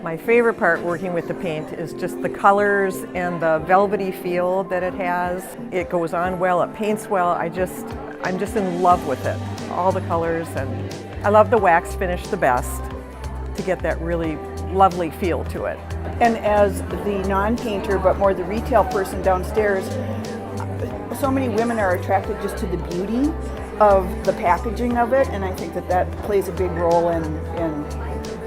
My favorite part working with the paint is just the colors and the velvety feel that it has. It goes on well, it paints well. I'm just in love with it. All the colors, and I love the wax finish the best to get that really lovely feel to it. And as the non-painter, but more the retail person downstairs, so many women are attracted just to the beauty of the packaging of it, and I think that plays a big role in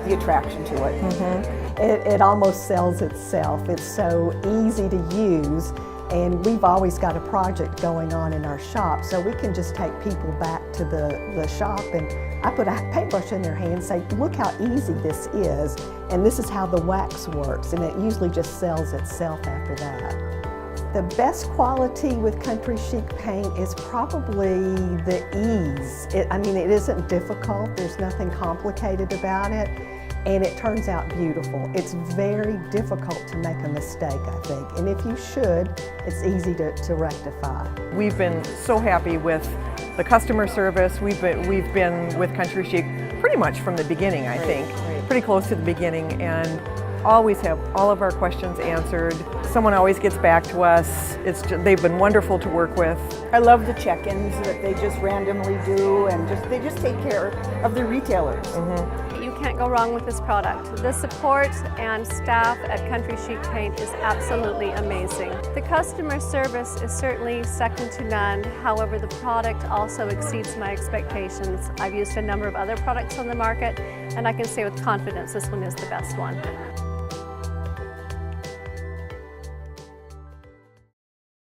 the attraction to it. Mm-hmm. It almost sells itself. It's so easy to use, and we've always got a project going on in our shop, so we can just take people back to the shop, and I put a paintbrush in their hand and say, look how easy this is, and this is how the wax works, and it usually just sells itself after that. The best quality with Country Chic Paint is probably the ease. It isn't difficult, there's nothing complicated about it, and it turns out beautiful. It's very difficult to make a mistake, I think, and if you should, it's easy to rectify. We've been so happy with the customer service. We've been with Country Chic pretty much from the beginning, I think. Right. Pretty close to the beginning, and always have all of our questions answered. Someone always gets back to us. They've been wonderful to work with. I love the check-ins that they just randomly do, and they just take care of the retailers. Mm-hmm. You can't go wrong with this product. The support and staff at Country Chic Paint is absolutely amazing. The customer service is certainly second to none. However, the product also exceeds my expectations. I've used a number of other products on the market, and I can say with confidence this one is the best one.